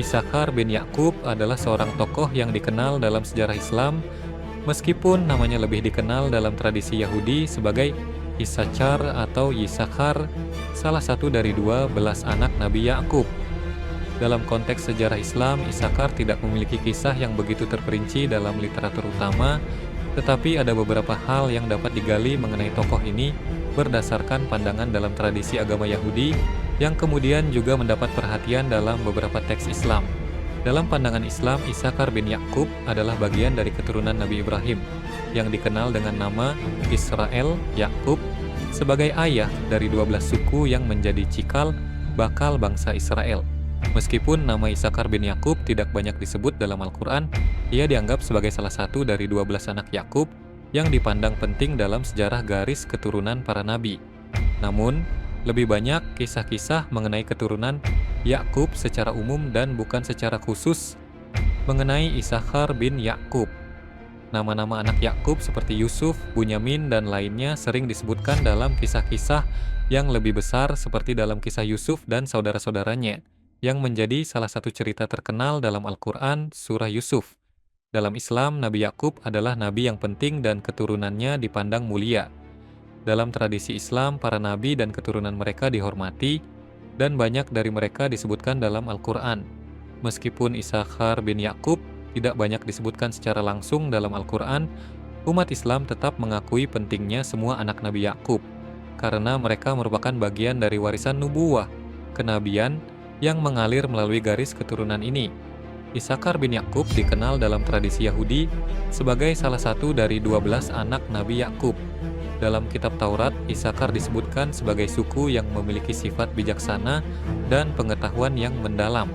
Isakhar bin Yakub adalah seorang tokoh yang dikenal dalam sejarah Islam, meskipun namanya lebih dikenal dalam tradisi Yahudi sebagai Isachar atau Yisakhar, salah satu dari 12 anak Nabi Yakub. Dalam konteks sejarah Islam, Isakhar tidak memiliki kisah yang begitu terperinci dalam literatur utama, tetapi ada beberapa hal yang dapat digali mengenai tokoh ini berdasarkan pandangan dalam tradisi agama Yahudi yang kemudian juga mendapat perhatian dalam beberapa teks Islam. Dalam pandangan Islam, Isakhar bin Yakub adalah bagian dari keturunan Nabi Ibrahim yang dikenal dengan nama Israel Yakub sebagai ayah dari 12 suku yang menjadi cikal bakal bangsa Israel. Meskipun nama Isakhar bin Yakub tidak banyak disebut dalam Al-Quran, ia dianggap sebagai salah satu dari 12 anak Yakub yang dipandang penting dalam sejarah garis keturunan para nabi. Namun, lebih banyak kisah-kisah mengenai keturunan Yakub secara umum dan bukan secara khusus mengenai Isakhar bin Yakub. Nama-nama anak Yakub seperti Yusuf, Bunyamin, dan lainnya sering disebutkan dalam kisah-kisah yang lebih besar seperti dalam kisah Yusuf dan saudara-saudaranya, yang menjadi salah satu cerita terkenal dalam Al-Quran, surah Yusuf. Dalam Islam, Nabi Yakub adalah nabi yang penting dan keturunannya dipandang mulia. Dalam tradisi Islam, para nabi dan keturunan mereka dihormati, dan banyak dari mereka disebutkan dalam Al-Quran. Meskipun Isakhar bin Yakub tidak banyak disebutkan secara langsung dalam Al-Quran, umat Islam tetap mengakui pentingnya semua anak Nabi Yakub, karena mereka merupakan bagian dari warisan nubuwah, kenabian, yang mengalir melalui garis keturunan ini. Isakhar bin Yakub dikenal dalam tradisi Yahudi sebagai salah satu dari 12 anak Nabi Yakub. Dalam kitab Taurat, Isakhar disebutkan sebagai suku yang memiliki sifat bijaksana dan pengetahuan yang mendalam.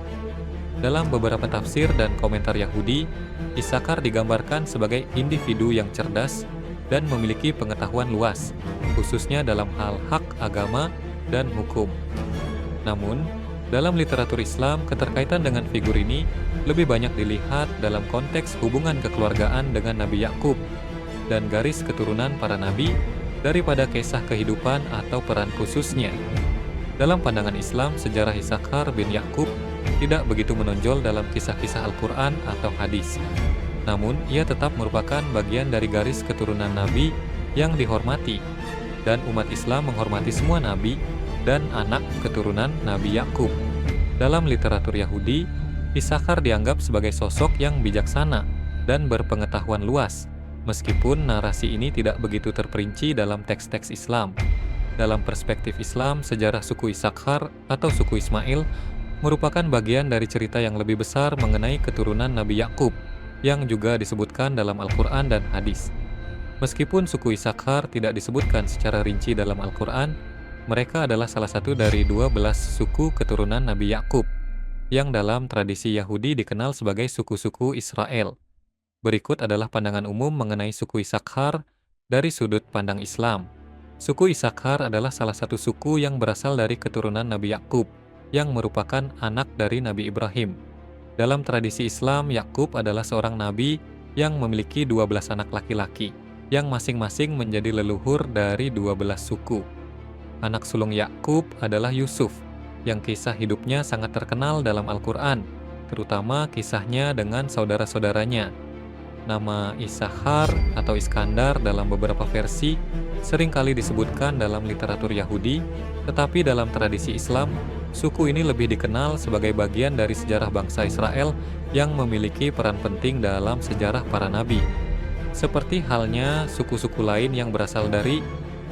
Dalam beberapa tafsir dan komentar Yahudi, Isakhar digambarkan sebagai individu yang cerdas dan memiliki pengetahuan luas, khususnya dalam hal hak agama dan hukum. Namun, dalam literatur Islam, keterkaitan dengan figur ini lebih banyak dilihat dalam konteks hubungan kekeluargaan dengan Nabi Yakub dan garis keturunan para nabi daripada kisah kehidupan atau peran khususnya. Dalam pandangan Islam, sejarah Isakhar bin Yakub tidak begitu menonjol dalam kisah-kisah Al-Quran atau hadis. Namun, ia tetap merupakan bagian dari garis keturunan nabi yang dihormati, dan umat Islam menghormati semua nabi dan anak keturunan Nabi Yakub. Dalam literatur Yahudi, Isakhar dianggap sebagai sosok yang bijaksana dan berpengetahuan luas, meskipun narasi ini tidak begitu terperinci dalam teks-teks Islam. Dalam perspektif Islam, sejarah suku Isakhar atau suku Ismail merupakan bagian dari cerita yang lebih besar mengenai keturunan Nabi Yakub, yang juga disebutkan dalam Al-Quran dan hadis. Meskipun suku Isakhar tidak disebutkan secara rinci dalam Al-Quran, mereka adalah salah satu dari 12 suku keturunan Nabi Yakub, yang dalam tradisi Yahudi dikenal sebagai suku-suku Israel. Berikut adalah pandangan umum mengenai suku Isakhar dari sudut pandang Islam. Suku Isakhar adalah salah satu suku yang berasal dari keturunan Nabi Yakub, yang merupakan anak dari Nabi Ibrahim. Dalam tradisi Islam, Yakub adalah seorang nabi yang memiliki 12 anak laki-laki, yang masing-masing menjadi leluhur dari 12 suku. Anak sulung Yakub adalah Yusuf, yang kisah hidupnya sangat terkenal dalam Al-Quran, terutama kisahnya dengan saudara-saudaranya. Nama Isakhar atau Iskandar dalam beberapa versi seringkali disebutkan dalam literatur Yahudi, tetapi dalam tradisi Islam, suku ini lebih dikenal sebagai bagian dari sejarah bangsa Israel yang memiliki peran penting dalam sejarah para nabi. Seperti halnya suku-suku lain yang berasal dari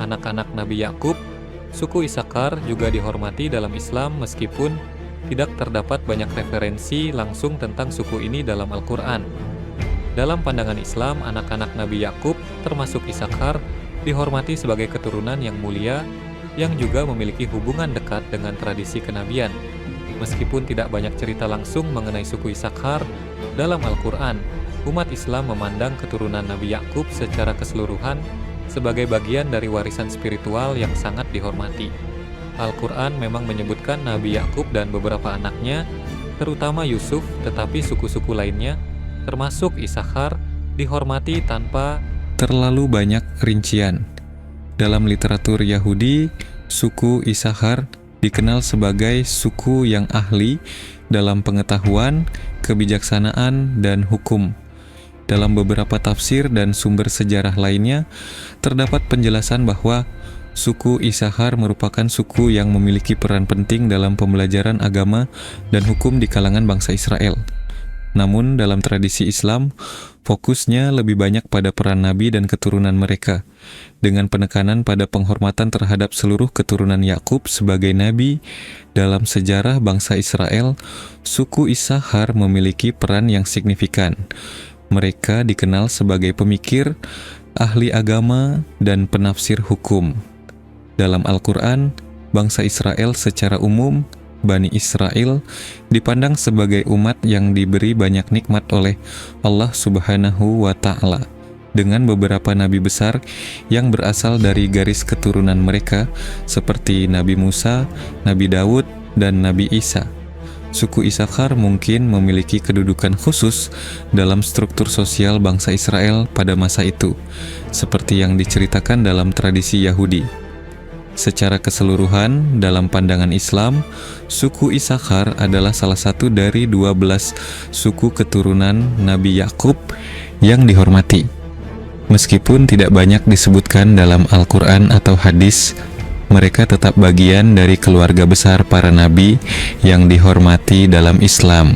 anak-anak Nabi Yakub, suku Isakhar juga dihormati dalam Islam meskipun tidak terdapat banyak referensi langsung tentang suku ini dalam Al-Quran. Dalam pandangan Islam, anak-anak Nabi Yakub, termasuk Isakhar, dihormati sebagai keturunan yang mulia yang juga memiliki hubungan dekat dengan tradisi kenabian. Meskipun tidak banyak cerita langsung mengenai suku Isakhar dalam Al-Quran, umat Islam memandang keturunan Nabi Yakub secara keseluruhan sebagai bagian dari warisan spiritual yang sangat dihormati. Al-Quran memang menyebutkan Nabi Yakub dan beberapa anaknya, terutama Yusuf, tetapi suku-suku lainnya, termasuk Isakhar, dihormati tanpa terlalu banyak rincian. Dalam literatur Yahudi, suku Isakhar dikenal sebagai suku yang ahli dalam pengetahuan, kebijaksanaan, dan hukum. Dalam beberapa tafsir dan sumber sejarah lainnya, terdapat penjelasan bahwa suku Issakhar merupakan suku yang memiliki peran penting dalam pembelajaran agama dan hukum di kalangan bangsa Israel. Namun dalam tradisi Islam, fokusnya lebih banyak pada peran nabi dan keturunan mereka, dengan penekanan pada penghormatan terhadap seluruh keturunan Yakub sebagai nabi. Dalam sejarah bangsa Israel, suku Issakhar memiliki peran yang signifikan. Mereka dikenal sebagai pemikir, ahli agama, dan penafsir hukum. Dalam Al-Quran, bangsa Israel secara umum, Bani Israel, dipandang sebagai umat yang diberi banyak nikmat oleh Allah Subhanahu wa Ta'ala, dengan beberapa nabi besar yang berasal dari garis keturunan mereka, seperti Nabi Musa, Nabi Daud, dan Nabi Isa. Suku Issakhar mungkin memiliki kedudukan khusus dalam struktur sosial bangsa Israel pada masa itu, seperti yang diceritakan dalam tradisi Yahudi. Secara keseluruhan, dalam pandangan Islam, suku Issakhar adalah salah satu dari 12 suku keturunan Nabi Yakub yang dihormati. Meskipun tidak banyak disebutkan dalam Al-Quran atau hadis, mereka tetap bagian dari keluarga besar para nabi yang dihormati dalam Islam.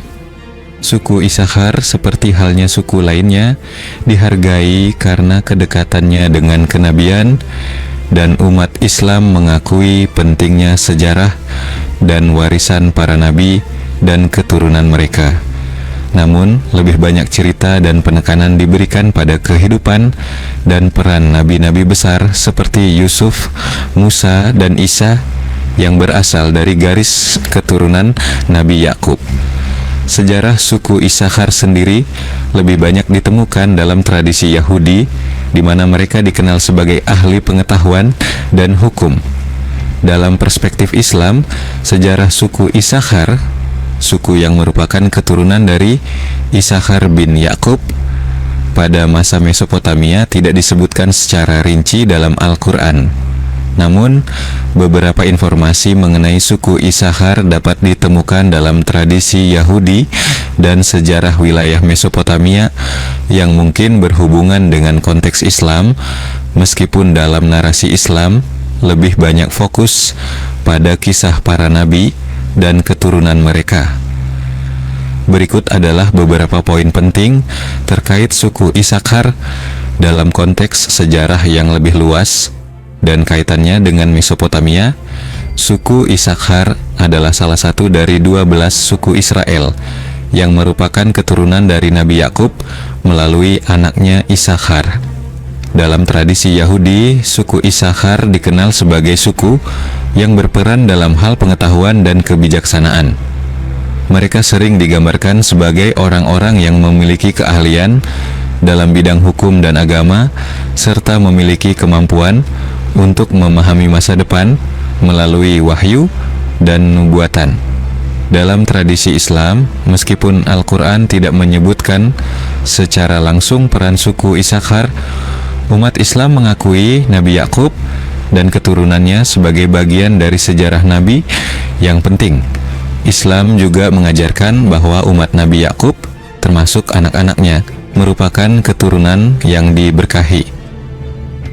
Suku Issakhar, seperti halnya suku lainnya, dihargai karena kedekatannya dengan kenabian, dan umat Islam mengakui pentingnya sejarah dan warisan para nabi dan keturunan mereka. Namun, lebih banyak cerita dan penekanan diberikan pada kehidupan dan peran nabi-nabi besar seperti Yusuf, Musa, dan Isa yang berasal dari garis keturunan Nabi Yakub. Sejarah suku Issakhar sendiri lebih banyak ditemukan dalam tradisi Yahudi, di mana mereka dikenal sebagai ahli pengetahuan dan hukum. Dalam perspektif Islam, sejarah suku Issakhar, suku yang merupakan keturunan dari Issakhar bin Yakub, pada masa Mesopotamia tidak disebutkan secara rinci dalam Al-Quran. Namun, beberapa informasi mengenai suku Issakhar dapat ditemukan dalam tradisi Yahudi dan sejarah wilayah Mesopotamia yang mungkin berhubungan dengan konteks Islam, meskipun dalam narasi Islam lebih banyak fokus pada kisah para nabi dan keturunan mereka. Berikut adalah beberapa poin penting terkait suku Issakhar dalam konteks sejarah yang lebih luas dan kaitannya dengan Mesopotamia. Suku Issakhar adalah salah satu dari 12 suku Israel yang merupakan keturunan dari Nabi Yakub melalui anaknya Issakhar. Dalam tradisi Yahudi, suku Issakhar dikenal sebagai suku yang berperan dalam hal pengetahuan dan kebijaksanaan. Mereka sering digambarkan sebagai orang-orang yang memiliki keahlian dalam bidang hukum dan agama, serta memiliki kemampuan untuk memahami masa depan melalui wahyu dan nubuatan. Dalam tradisi Islam, meskipun Al-Quran tidak menyebutkan secara langsung peran suku Issakhar, umat Islam mengakui Nabi Yakub dan keturunannya sebagai bagian dari sejarah Nabi yang penting. Islam juga mengajarkan bahwa umat Nabi Yakub, termasuk anak-anaknya, merupakan keturunan yang diberkahi.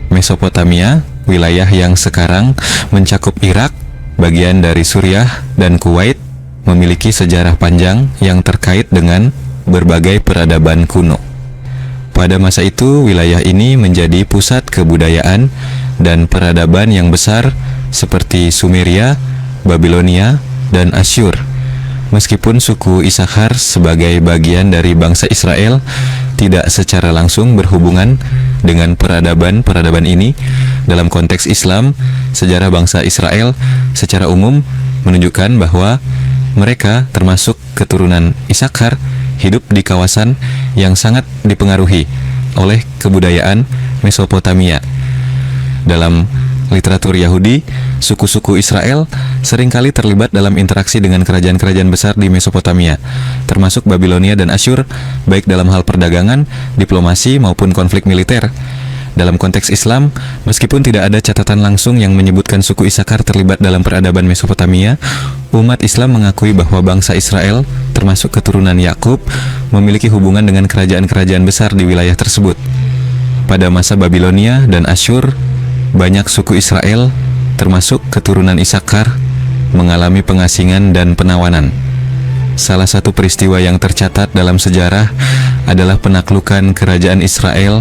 Mesopotamia, wilayah yang sekarang mencakup Irak, bagian dari Suriah, dan Kuwait, memiliki sejarah panjang yang terkait dengan berbagai peradaban kuno. Pada masa itu, wilayah ini menjadi pusat kebudayaan dan peradaban yang besar seperti Sumeria, Babilonia, dan Asyur. Meskipun suku Issakhar sebagai bagian dari bangsa Israel tidak secara langsung berhubungan dengan peradaban ini, dalam konteks Islam, sejarah bangsa Israel secara umum menunjukkan bahwa mereka, termasuk keturunan Issakhar, hidup di kawasan yang sangat dipengaruhi oleh kebudayaan Mesopotamia. Dalam literatur Yahudi, suku-suku Israel seringkali terlibat dalam interaksi dengan kerajaan-kerajaan besar di Mesopotamia, termasuk Babilonia dan Asyur, baik dalam hal perdagangan, diplomasi, maupun konflik militer. Dalam konteks Islam, meskipun tidak ada catatan langsung yang menyebutkan suku Isakar terlibat dalam peradaban Mesopotamia, umat Islam mengakui bahwa bangsa Israel, termasuk keturunan Yakub, memiliki hubungan dengan kerajaan-kerajaan besar di wilayah tersebut. Pada masa Babilonia dan Asyur, banyak suku Israel, termasuk keturunan Isakar, mengalami pengasingan dan penawanan. Salah satu peristiwa yang tercatat dalam sejarah adalah penaklukan kerajaan Israel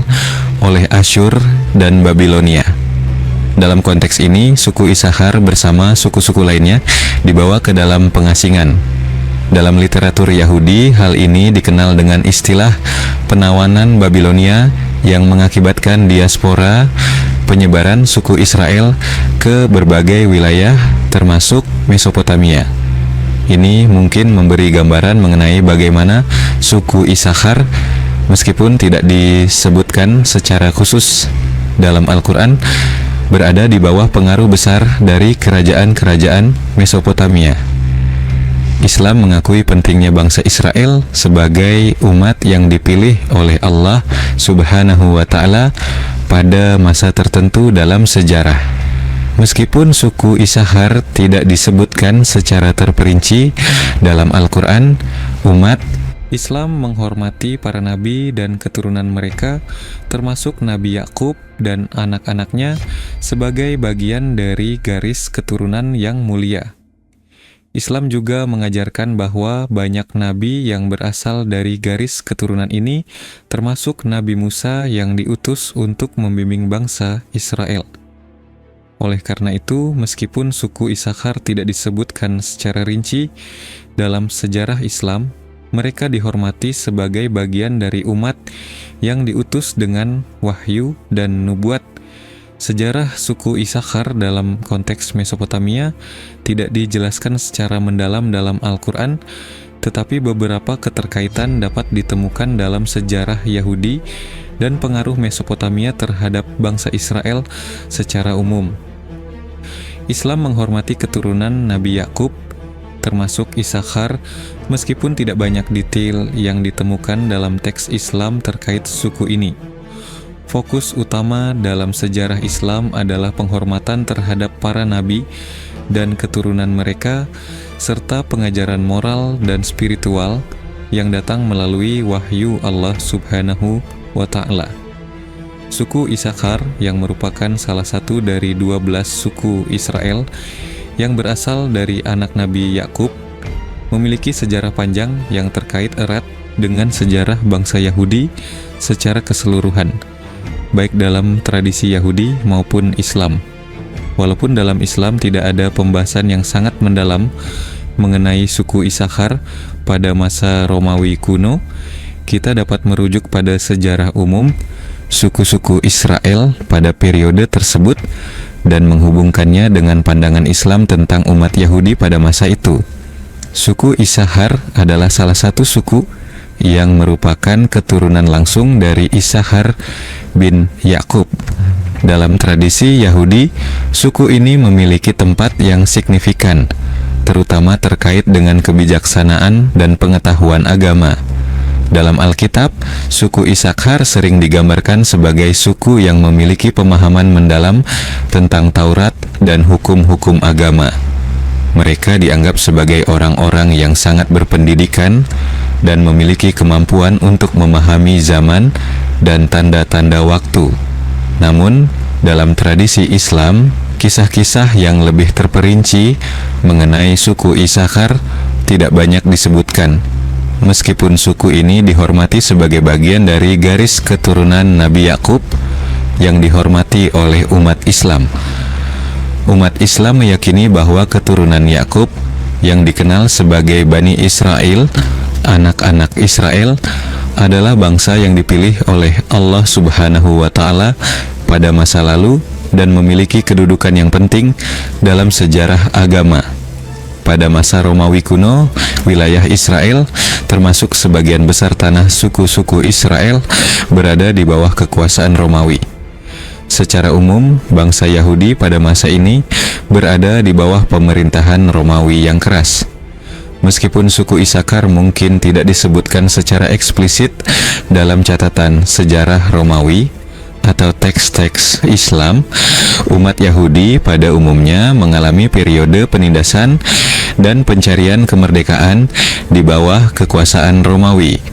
oleh Asyur dan Babilonia. Dalam konteks ini, suku Isakar bersama suku-suku lainnya dibawa ke dalam pengasingan. Dalam literatur Yahudi, hal ini dikenal dengan istilah penawanan Babilonia yang mengakibatkan diaspora penyebaran suku Israel ke berbagai wilayah termasuk Mesopotamia. Ini mungkin memberi gambaran mengenai bagaimana suku Isakar, meskipun tidak disebutkan secara khusus dalam Al-Quran, berada di bawah pengaruh besar dari kerajaan-kerajaan Mesopotamia. Islam mengakui pentingnya bangsa Israel sebagai umat yang dipilih oleh Allah Subhanahu wa Ta'ala pada masa tertentu dalam sejarah. Meskipun suku Isakar tidak disebutkan secara terperinci dalam Al-Quran, umat Islam menghormati para nabi dan keturunan mereka, termasuk Nabi Yakub dan anak-anaknya, sebagai bagian dari garis keturunan yang mulia. Islam juga mengajarkan bahwa banyak nabi yang berasal dari garis keturunan ini, termasuk Nabi Musa yang diutus untuk membimbing bangsa Israel. Oleh karena itu, meskipun suku Isakar tidak disebutkan secara rinci dalam sejarah Islam, mereka dihormati sebagai bagian dari umat yang diutus dengan wahyu dan nubuat. Sejarah suku Isakar dalam konteks Mesopotamia tidak dijelaskan secara mendalam dalam Al-Quran, tetapi beberapa keterkaitan dapat ditemukan dalam sejarah Yahudi dan pengaruh Mesopotamia terhadap bangsa Israel secara umum. Islam menghormati keturunan Nabi Yakub, termasuk Isakar, meskipun tidak banyak detail yang ditemukan dalam teks Islam terkait suku ini. Fokus utama dalam sejarah Islam adalah penghormatan terhadap para nabi dan keturunan mereka, serta pengajaran moral dan spiritual yang datang melalui wahyu Allah Subhanahu wa Ta'ala. Suku Isakar, yang merupakan salah satu dari 12 suku Israel yang berasal dari anak Nabi Yakub, memiliki sejarah panjang yang terkait erat dengan sejarah bangsa Yahudi secara keseluruhan, baik dalam tradisi Yahudi maupun Islam. Walaupun dalam Islam tidak ada pembahasan yang sangat mendalam mengenai suku Isakar pada masa Romawi kuno, kita dapat merujuk pada sejarah umum suku-suku Israel pada periode tersebut dan menghubungkannya dengan pandangan Islam tentang umat Yahudi pada masa itu. Suku Isakar adalah salah satu suku yang merupakan keturunan langsung dari Isakar bin Yakub. Dalam tradisi Yahudi, suku ini memiliki tempat yang signifikan, terutama terkait dengan kebijaksanaan dan pengetahuan agama. Dalam Alkitab, suku Isakar sering digambarkan sebagai suku yang memiliki pemahaman mendalam tentang Taurat dan hukum-hukum agama. Mereka dianggap sebagai orang-orang yang sangat berpendidikan dan memiliki kemampuan untuk memahami zaman dan tanda-tanda waktu. Namun, dalam tradisi Islam, kisah-kisah yang lebih terperinci mengenai suku Isakar tidak banyak disebutkan. Meskipun suku ini dihormati sebagai bagian dari garis keturunan Nabi Yakub yang dihormati oleh umat Islam. Umat Islam meyakini bahwa keturunan Yakub yang dikenal sebagai Bani Israel, anak-anak Israel, adalah bangsa yang dipilih oleh Allah Subhanahu wa Ta'ala pada masa lalu dan memiliki kedudukan yang penting dalam sejarah agama. Pada masa Romawi kuno, wilayah Israel, termasuk sebagian besar tanah suku-suku Israel, berada di bawah kekuasaan Romawi. Secara umum, bangsa Yahudi pada masa ini berada di bawah pemerintahan Romawi yang keras. Meskipun suku Isakar mungkin tidak disebutkan secara eksplisit dalam catatan sejarah Romawi, atau teks-teks Islam, umat Yahudi pada umumnya mengalami periode penindasan dan pencarian kemerdekaan di bawah kekuasaan Romawi.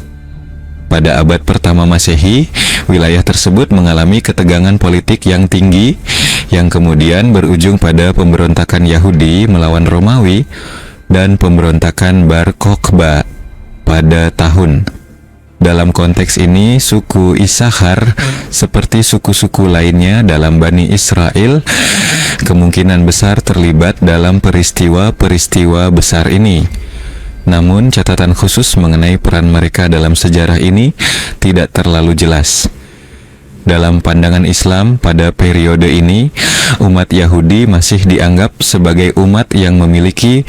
Pada abad pertama Masehi, wilayah tersebut mengalami ketegangan politik yang tinggi yang kemudian berujung pada pemberontakan Yahudi melawan Romawi dan pemberontakan Bar Kokhba pada tahun. Dalam konteks ini, suku Isakhar seperti suku-suku lainnya dalam Bani Israel kemungkinan besar terlibat dalam peristiwa-peristiwa besar ini. Namun, catatan khusus mengenai peran mereka dalam sejarah ini tidak terlalu jelas. Dalam pandangan Islam pada periode ini, umat Yahudi masih dianggap sebagai umat yang memiliki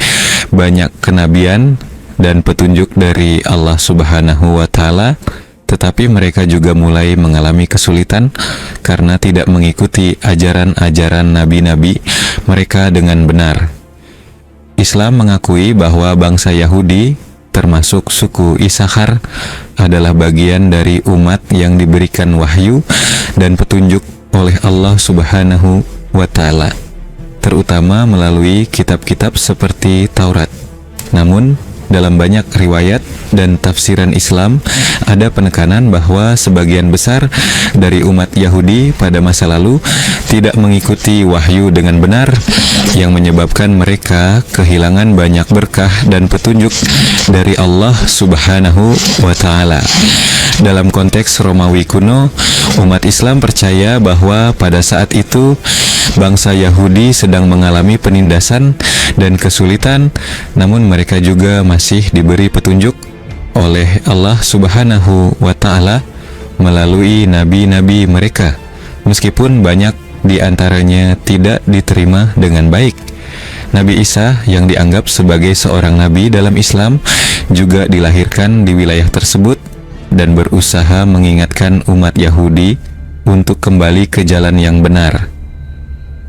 banyak kenabian dan petunjuk dari Allah Subhanahu wa Ta'ala, tetapi mereka juga mulai mengalami kesulitan karena tidak mengikuti ajaran-ajaran nabi-nabi mereka dengan benar. Islam mengakui bahwa bangsa Yahudi, termasuk suku Isakhar, adalah bagian dari umat yang diberikan wahyu dan petunjuk oleh Allah Subhanahu wa Ta'ala, terutama melalui kitab-kitab seperti Taurat. Namun, dalam banyak riwayat dan tafsiran Islam, ada penekanan bahwa sebagian besar dari umat Yahudi pada masa lalu tidak mengikuti wahyu dengan benar, yang menyebabkan mereka kehilangan banyak berkah dan petunjuk dari Allah Subhanahu wa Ta'ala. Dalam konteks Romawi kuno, umat Islam percaya bahwa pada saat itu bangsa Yahudi sedang mengalami penindasan dan kesulitan, namun mereka juga masih diberi petunjuk oleh Allah Subhanahu wa Ta'ala melalui nabi-nabi mereka, meskipun banyak di antaranya tidak diterima dengan baik. Nabi Isa yang dianggap sebagai seorang nabi dalam Islam juga dilahirkan di wilayah tersebut dan berusaha mengingatkan umat Yahudi untuk kembali ke jalan yang benar.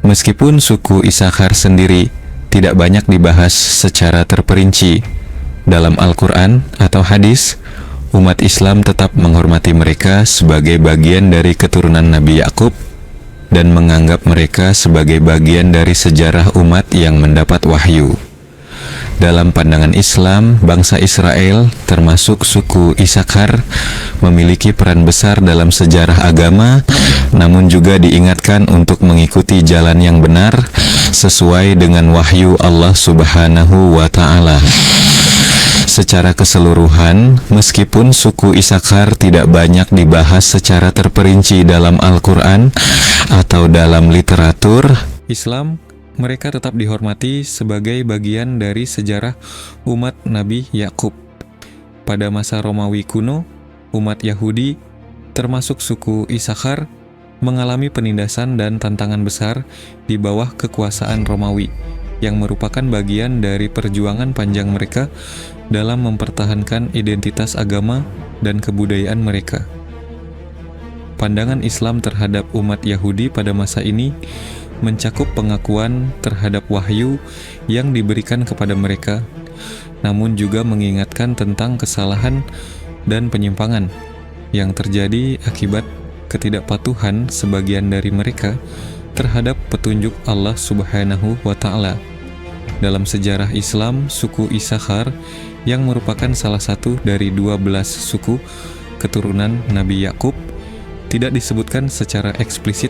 Meskipun suku Isakhar sendiri tidak banyak dibahas secara terperinci dalam Al-Quran atau hadis, umat Islam tetap menghormati mereka sebagai bagian dari keturunan Nabi Yakub dan menganggap mereka sebagai bagian dari sejarah umat yang mendapat wahyu. Dalam pandangan Islam, bangsa Israel, termasuk suku Isakhar, memiliki peran besar dalam sejarah agama, namun juga diingatkan untuk mengikuti jalan yang benar sesuai dengan wahyu Allah Subhanahu wa Ta'ala. Secara keseluruhan, meskipun suku Isakhar tidak banyak dibahas secara terperinci dalam Al-Quran atau dalam literatur Islam, mereka tetap dihormati sebagai bagian dari sejarah umat Nabi Yakub. Pada masa Romawi kuno, umat Yahudi, termasuk suku Isakhar, mengalami penindasan dan tantangan besar di bawah kekuasaan Romawi, yang merupakan bagian dari perjuangan panjang mereka dalam mempertahankan identitas agama dan kebudayaan mereka. Pandangan Islam terhadap umat Yahudi pada masa ini mencakup pengakuan terhadap wahyu yang diberikan kepada mereka, namun juga mengingatkan tentang kesalahan dan penyimpangan yang terjadi akibat ketidakpatuhan sebagian dari mereka terhadap petunjuk Allah Subhanahu wa Ta'ala. Dalam sejarah Islam, suku Isakhar yang merupakan salah satu dari 12 suku keturunan Nabi Yakub tidak disebutkan secara eksplisit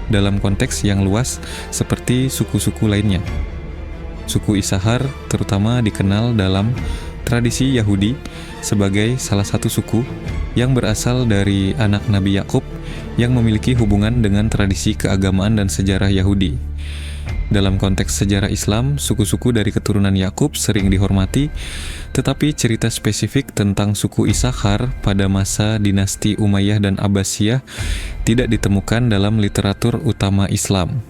dalam konteks yang luas seperti suku-suku lainnya. Suku Isakhar terutama dikenal dalam tradisi Yahudi sebagai salah satu suku yang berasal dari anak Nabi Yakub yang memiliki hubungan dengan tradisi keagamaan dan sejarah Yahudi. Dalam konteks sejarah Islam, suku-suku dari keturunan Yakub sering dihormati, tetapi cerita spesifik tentang suku Isakhar pada masa dinasti Umayyah dan Abbasiyah tidak ditemukan dalam literatur utama Islam.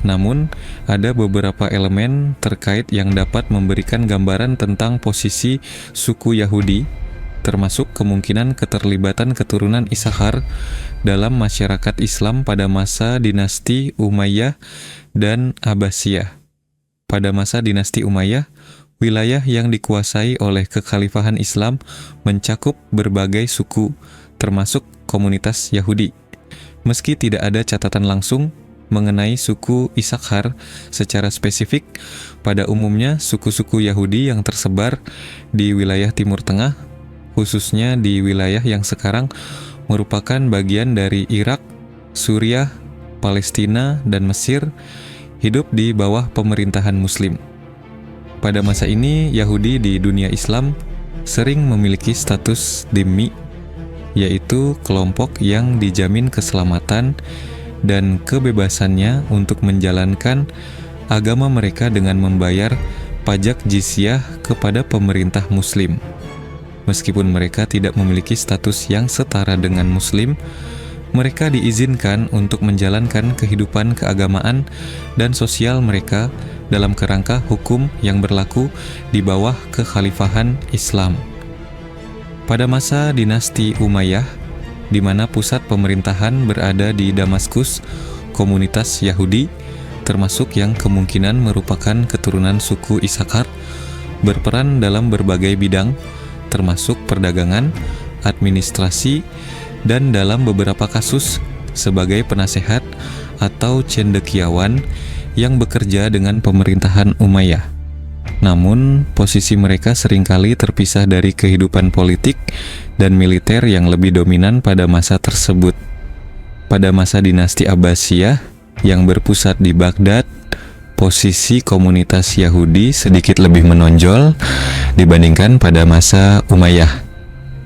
Namun, ada beberapa elemen terkait yang dapat memberikan gambaran tentang posisi suku Yahudi, termasuk kemungkinan keterlibatan keturunan Isakhar dalam masyarakat Islam pada masa dinasti Umayyah dan Abbasiyah. Pada masa dinasti Umayyah, wilayah yang dikuasai oleh kekhalifahan Islam mencakup berbagai suku, termasuk komunitas Yahudi. Meski tidak ada catatan langsung mengenai suku Isakhar secara spesifik, pada umumnya suku-suku Yahudi yang tersebar di wilayah Timur Tengah, khususnya di wilayah yang sekarang merupakan bagian dari Irak, Suriah, Palestina, dan Mesir, hidup di bawah pemerintahan Muslim. Pada masa ini, Yahudi di dunia Islam sering memiliki status dhimmi, yaitu kelompok yang dijamin keselamatan dan kebebasannya untuk menjalankan agama mereka dengan membayar pajak jizyah kepada pemerintah Muslim. Meskipun mereka tidak memiliki status yang setara dengan Muslim, mereka diizinkan untuk menjalankan kehidupan keagamaan dan sosial mereka dalam kerangka hukum yang berlaku di bawah kekhalifahan Islam. Pada masa dinasti Umayyah, di mana pusat pemerintahan berada di Damaskus, komunitas Yahudi, termasuk yang kemungkinan merupakan keturunan suku Isakhar, berperan dalam berbagai bidang, termasuk perdagangan, administrasi, dan dalam beberapa kasus sebagai penasehat atau cendekiawan yang bekerja dengan pemerintahan Umayyah. Namun, posisi mereka seringkali terpisah dari kehidupan politik dan militer yang lebih dominan pada masa tersebut. Pada masa dinasti Abbasiyah yang berpusat di Baghdad, posisi komunitas Yahudi sedikit lebih menonjol dibandingkan pada masa Umayyah.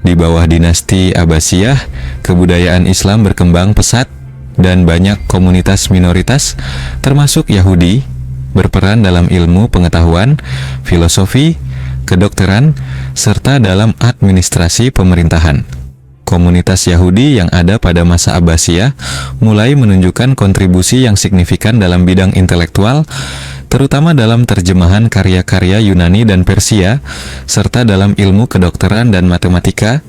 Di bawah dinasti Abbasiyah, kebudayaan Islam berkembang pesat dan banyak komunitas minoritas, termasuk Yahudi, berperan dalam ilmu pengetahuan, filosofi, kedokteran, serta dalam administrasi pemerintahan. Komunitas Yahudi yang ada pada masa Abbasiyah mulai menunjukkan kontribusi yang signifikan dalam bidang intelektual, terutama dalam terjemahan karya-karya Yunani dan Persia, serta dalam ilmu kedokteran dan matematika.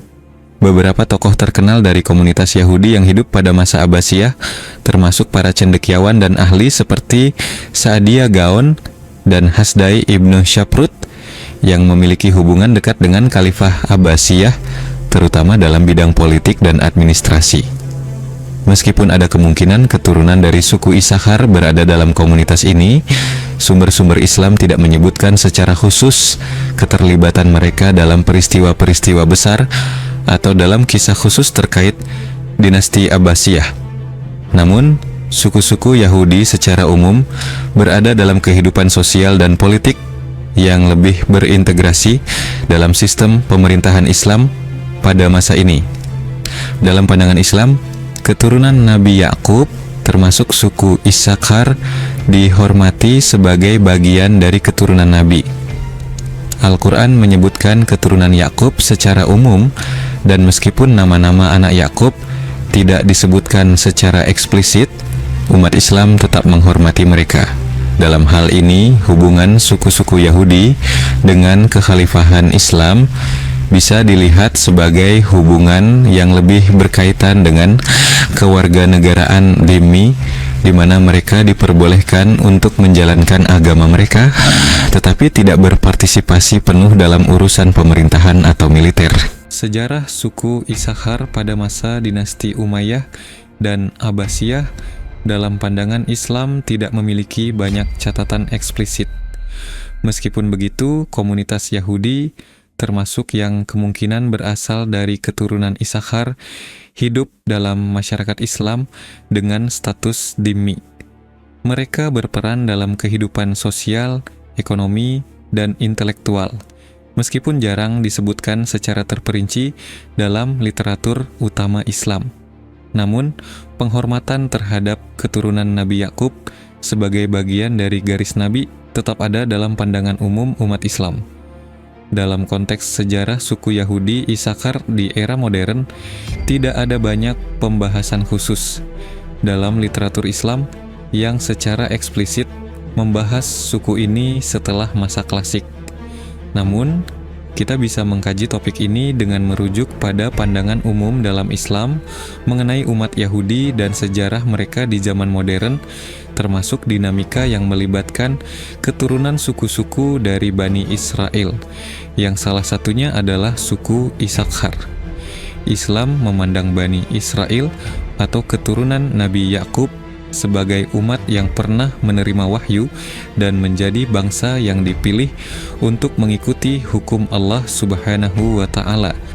Beberapa tokoh terkenal dari komunitas Yahudi yang hidup pada masa Abbasiyah, termasuk para cendekiawan dan ahli seperti Sa'diyah Gaon dan Hasdai ibnu Syaprut, yang memiliki hubungan dekat dengan Khalifah Abbasiyah, terutama dalam bidang politik dan administrasi. Meskipun ada kemungkinan keturunan dari suku Isakhar berada dalam komunitas ini, sumber-sumber Islam tidak menyebutkan secara khusus keterlibatan mereka dalam peristiwa-peristiwa besar atau dalam kisah khusus terkait dinasti Abbasiyah. Namun, suku-suku Yahudi secara umum berada dalam kehidupan sosial dan politik yang lebih berintegrasi dalam sistem pemerintahan Islam pada masa ini. Dalam pandangan Islam, keturunan Nabi Yakub, termasuk suku Isakhar, dihormati sebagai bagian dari keturunan Nabi. Al-Quran menyebutkan keturunan Yakub secara umum, dan meskipun nama-nama anak Yakub tidak disebutkan secara eksplisit, umat Islam tetap menghormati mereka. Dalam hal ini, hubungan suku-suku Yahudi dengan kekhalifahan Islam bisa dilihat sebagai hubungan yang lebih berkaitan dengan kewarganegaraan dhimmi, di mana mereka diperbolehkan untuk menjalankan agama mereka, tetapi tidak berpartisipasi penuh dalam urusan pemerintahan atau militer. Sejarah suku Isakhar pada masa dinasti Umayyah dan Abbasiyah dalam pandangan Islam tidak memiliki banyak catatan eksplisit. Meskipun begitu, komunitas Yahudi, termasuk yang kemungkinan berasal dari keturunan Isakhar, hidup dalam masyarakat Islam dengan status dhimmi. Mereka berperan dalam kehidupan sosial, ekonomi, dan intelektual, meskipun jarang disebutkan secara terperinci dalam literatur utama Islam. Namun, penghormatan terhadap keturunan Nabi Yakub sebagai bagian dari garis Nabi tetap ada dalam pandangan umum umat Islam. Dalam konteks sejarah suku Yahudi Isakhar di era modern, tidak ada banyak pembahasan khusus dalam literatur Islam yang secara eksplisit membahas suku ini setelah masa klasik. Namun, kita bisa mengkaji topik ini dengan merujuk pada pandangan umum dalam Islam mengenai umat Yahudi dan sejarah mereka di zaman modern, termasuk dinamika yang melibatkan keturunan suku-suku dari Bani Israel, yang salah satunya adalah suku Isakhar. Islam memandang Bani Israel atau keturunan Nabi Yakub sebagai umat yang pernah menerima wahyu dan menjadi bangsa yang dipilih untuk mengikuti hukum Allah Subhanahu wa Ta'ala